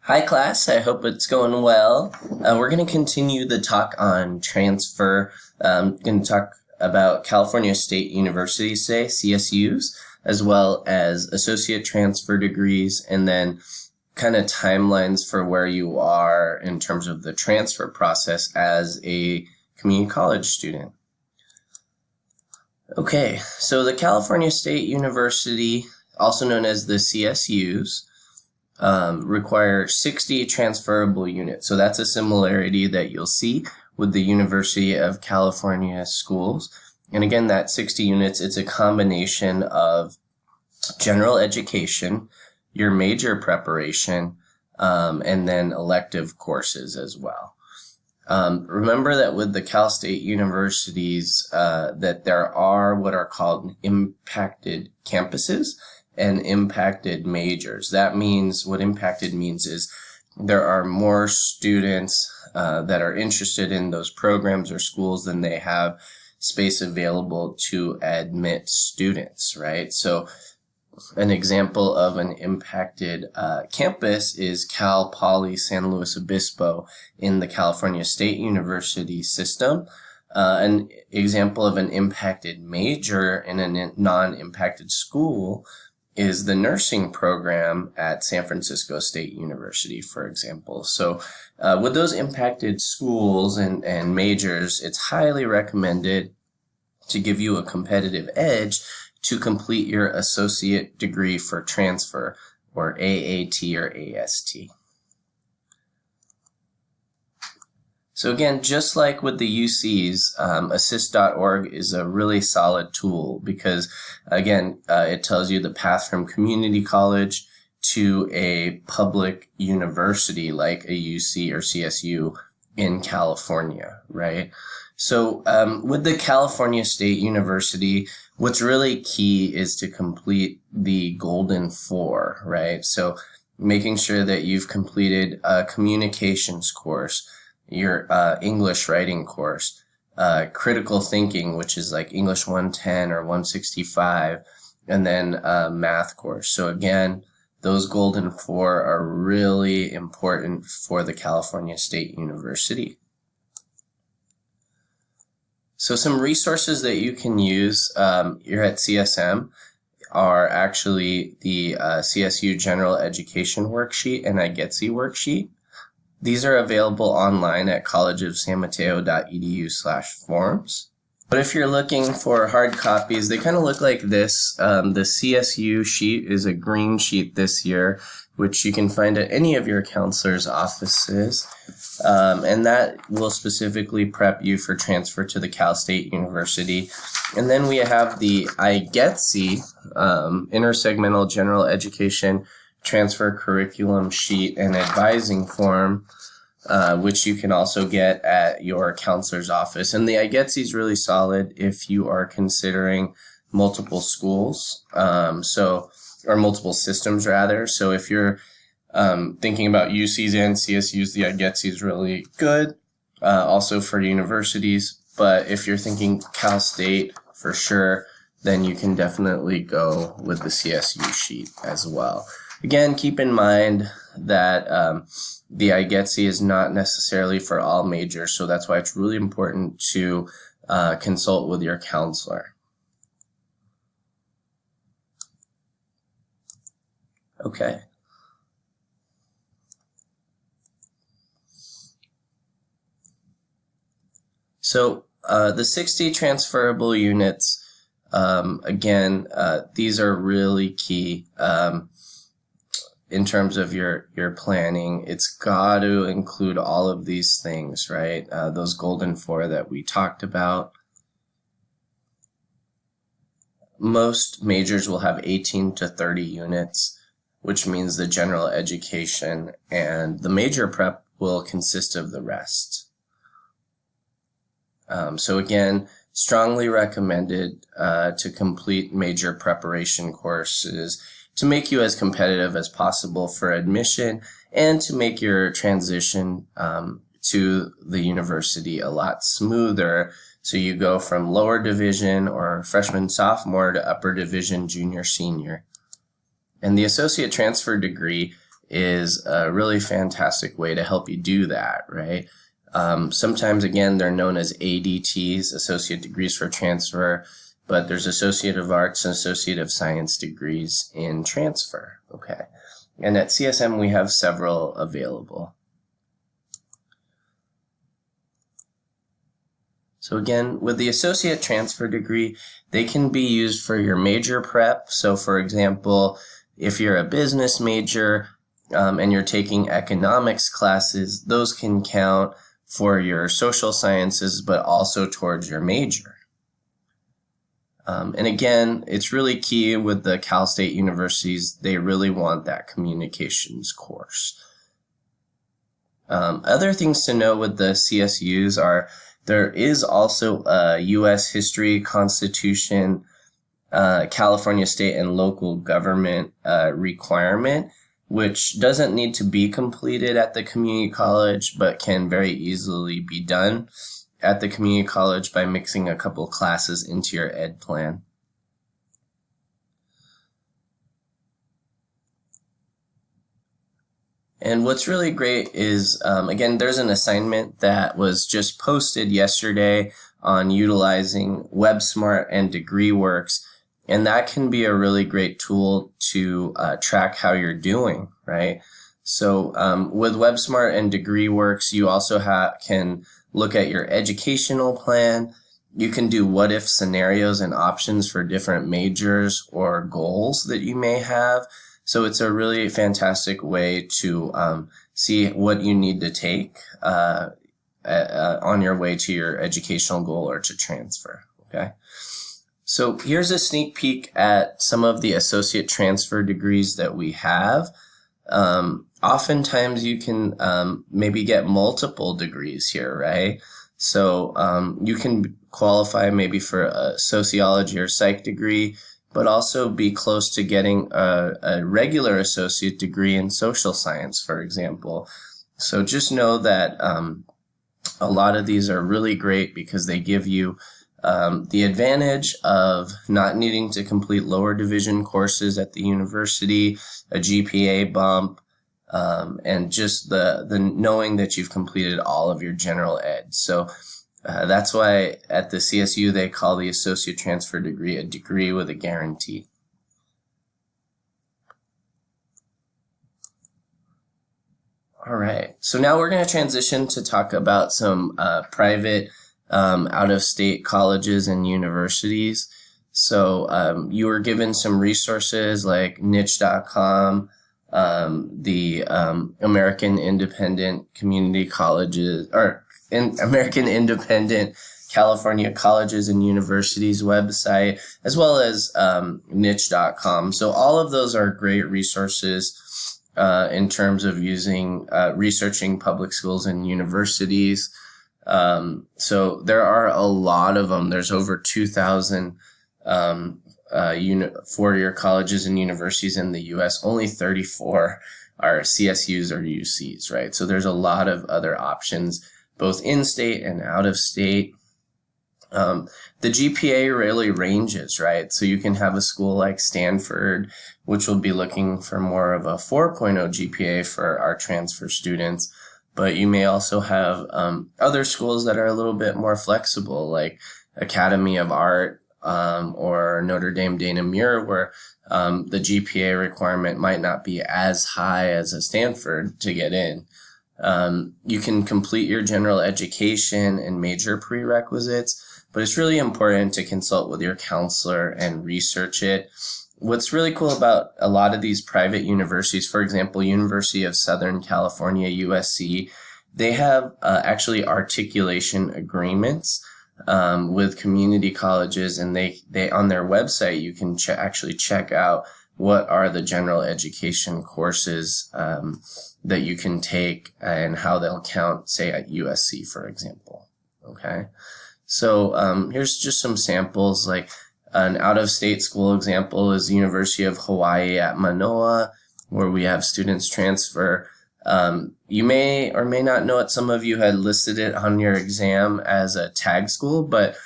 Hi class, I hope it's going well. We're going to continue the talk on transfer. Going to talk about California State Universities today, CSUs, as well as associate transfer degrees, and then kind of timelines for where you are in terms of the transfer process as a community college student. Okay, so the California State University, also known as the CSUs, require 60 transferable units. So that's a similarity that you'll see with the University of California schools. And again, that 60 units, it's a combination of general education, your major preparation, and then elective courses as well. Remember that with the Cal State universities, that there are what are called impacted campuses and impacted majors. That means, what impacted means is there are more students that are interested in those programs or schools than they have space available to admit students, right? So an example of an impacted campus is Cal Poly San Luis Obispo in the California State University system. An example of an impacted major in a non-impacted school is the nursing program at San Francisco State University, for example. So with those impacted schools and majors, it's highly recommended to give you a competitive edge to complete your associate degree for transfer, or AAT or AST. So again, just like with the UCs, assist.org is a really solid tool because, again, it tells you the path from community college to a public university like a UC or CSU in California, right? So with the California State University, what's really key is to complete the Golden Four, right? So making sure that you've completed a communications course, your English writing course, critical thinking, which is like English 110 or 165, and then a math course. So again, those Golden Four are really important for the California State University. So some resources that you can use here at CSM are actually the CSU General Education Worksheet and IGETC Worksheet. These are available online at collegeofsanmateo.edu/forums. But if you're looking for hard copies, they kind of look like this. The CSU sheet is a green sheet this year, which you can find at any of your counselor's offices. And that will specifically prep you for transfer to the Cal State University. And then we have the IGETC, Intersegmental General Education Transfer Curriculum Sheet and Advising Form, which you can also get at your counselor's office. And the IGETC is really solid if you are considering multiple schools, or multiple systems rather. So if you're thinking about UCs and CSUs, the IGETC is really good, also for universities. But if you're thinking Cal State for sure, then you can definitely go with the CSU sheet as well. Again, keep in mind that the IGETC is not necessarily for all majors, so that's why it's really important to consult with your counselor. Okay. So the 60 transferable units, again, these are really key. In terms of your planning, it's got to include all of these things, right? Those Golden Four that we talked about. Most majors will have 18 to 30 units, which means the general education and the major prep will consist of the rest. So again, strongly recommended to complete major preparation courses to make you as competitive as possible for admission and to make your transition to the university a lot smoother. So you go from lower division or freshman, sophomore to upper division, junior, senior. And the associate transfer degree is a really fantastic way to help you do that, right? Sometimes, again, they're known as ADTs, Associate Degrees for Transfer, but there's Associate of Arts and Associate of Science degrees in transfer, okay? And at CSM, we have several available. So again, with the associate transfer degree, they can be used for your major prep. So for example, if you're a business major and you're taking economics classes, those can count for your social sciences, but also towards your major. And again, it's really key with the Cal State universities. They really want that communications course. Other things to know with the CSUs are there is also a U.S. History, Constitution, California state and local government requirement, which doesn't need to be completed at the community college, but can very easily be done at the community college by mixing a couple classes into your ed plan. And what's really great is, again, there's an assignment that was just posted yesterday on utilizing WebSmart and DegreeWorks, and that can be a really great tool to track how you're doing, right? So with WebSmart and DegreeWorks, you also can look at your educational plan. You can do what-if scenarios and options for different majors or goals that you may have. So it's a really fantastic way to see what you need to take on your way to your educational goal or to transfer, okay? So here's a sneak peek at some of the associate transfer degrees that we have. Oftentimes you can maybe get multiple degrees here, right? So you can qualify maybe for a sociology or psych degree, but also be close to getting a regular associate degree in social science, for example. So just know that a lot of these are really great because they give you the advantage of not needing to complete lower division courses at the university, a GPA bump, and just the knowing that you've completed all of your general ed. So that's why at the CSU they call the associate transfer degree a degree with a guarantee. All right, so now we're going to transition to talk about some private out-of-state colleges and universities. So you were given some resources like niche.com, the American Independent Community Colleges, or American Independent California Colleges and Universities website, as well as niche.com. So all of those are great resources in terms of using researching public schools and universities. So there are a lot of them. There's over 2,000 four-year colleges and universities in the U.S. Only 34 are CSUs or UCs, right? So there's a lot of other options, both in-state and out-of-state. The GPA really ranges, right? So you can have a school like Stanford, which will be looking for more of a 4.0 GPA for our transfer students. But you may also have other schools that are a little bit more flexible, like Academy of Art or Notre Dame Dana Muir, where the GPA requirement might not be as high as a Stanford to get in. You can complete your general education and major prerequisites, but it's really important to consult with your counselor and research it. What's really cool about a lot of these private universities, for example, University of Southern California, USC, they have actually articulation agreements with community colleges, and they on their website you can actually check out what are the general education courses that you can take and how they'll count, say at USC, for example. Okay, so here's just some samples. Like an out-of-state school example is the University of Hawaii at Manoa, where we have students transfer. You may or may not know it. Some of you had listed it on your exam as a tag school, but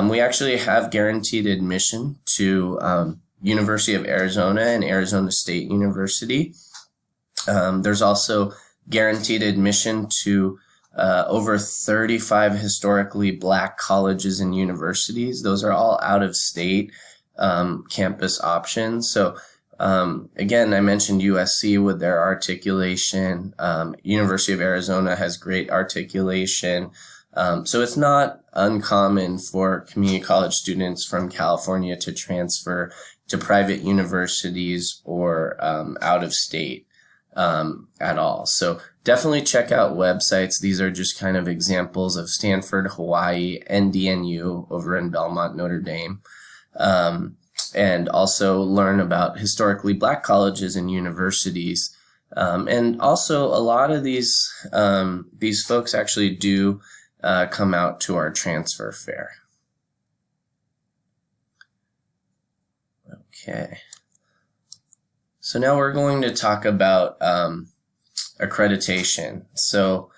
we actually have guaranteed admission to University of Arizona and Arizona State University. There's also guaranteed admission to over 35 historically Black colleges and universities. Those are all out-of-state campus options. So again, I mentioned USC with their articulation. University of Arizona has great articulation. So it's not uncommon for community college students from California to transfer to private universities or out of state at all. So definitely check out websites. These are just kind of examples of Stanford, Hawaii, and DNU over in Belmont, Notre Dame. And also learn about historically Black colleges and universities. And also a lot of these folks actually do come out to our transfer fair. Okay. So now we're going to talk about accreditation. So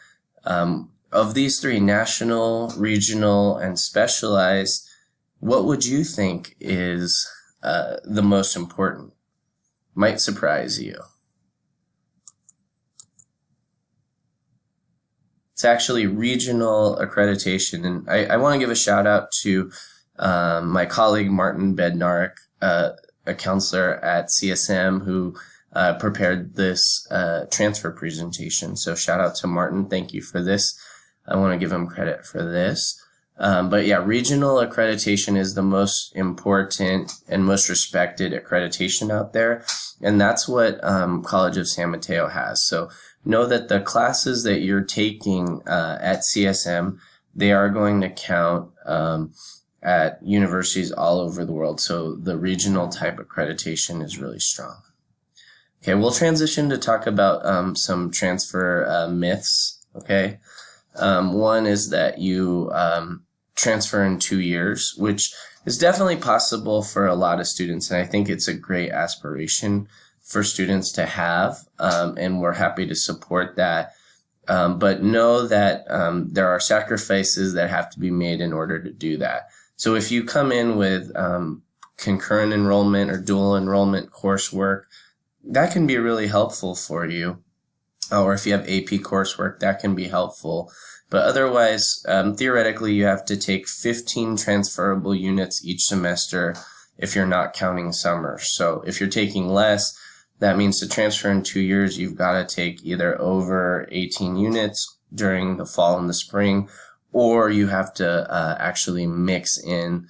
of these three, national, regional, and specialized, what would you think is the most important? Might surprise you. It's actually regional accreditation. And I want to give a shout out to my colleague, Martin Bednarik, a counselor at CSM who prepared this transfer presentation. So shout out to Martin. Thank you for this. I want to give him credit for this. But yeah, regional accreditation is the most important and most respected accreditation out there. And that's what College of San Mateo has. So know that the classes that you're taking at CSM, they are going to count at universities all over the world. So the regional type accreditation is really strong. Okay, we'll transition to talk about some transfer myths, okay? One is that you transfer in 2 years, which is definitely possible for a lot of students. And I think it's a great aspiration for students to have, and we're happy to support that. But know that there are sacrifices that have to be made in order to do that. So if you come in with concurrent enrollment or dual enrollment coursework, that can be really helpful for you. Or if you have AP coursework, that can be helpful. But otherwise, theoretically, you have to take 15 transferable units each semester if you're not counting summers. So if you're taking less, that means to transfer in 2 years, you've got to take either over 18 units during the fall and the spring, or you have to actually mix in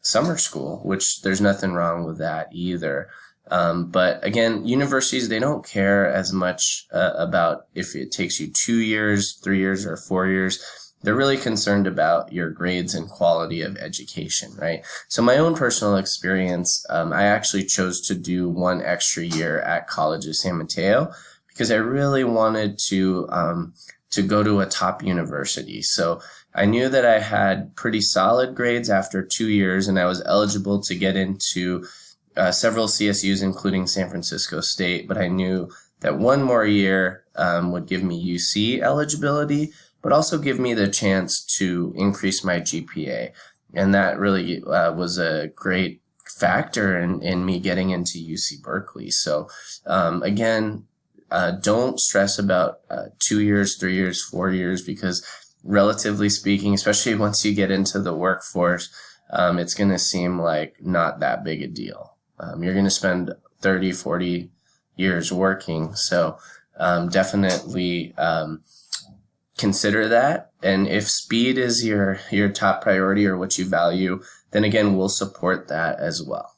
summer school, which there's nothing wrong with that either. But again, universities, they don't care as much about if it takes you 2 years, 3 years, or 4 years. They're really concerned about your grades and quality of education, right? So my own personal experience, I actually chose to do 1 extra year at College of San Mateo because I really wanted to go to a top university. So I knew that I had pretty solid grades after 2 years, and I was eligible to get into several CSUs, including San Francisco State, but I knew that 1 more year would give me UC eligibility, but also give me the chance to increase my GPA. And that really was a great factor in me getting into UC Berkeley. So again, don't stress about 2 years, 3 years, 4 years, because relatively speaking, especially once you get into the workforce, it's going to seem like not that big a deal. You're going to spend 30, 40 years working. So definitely consider that. And if speed is your top priority or what you value, then again, we'll support that as well.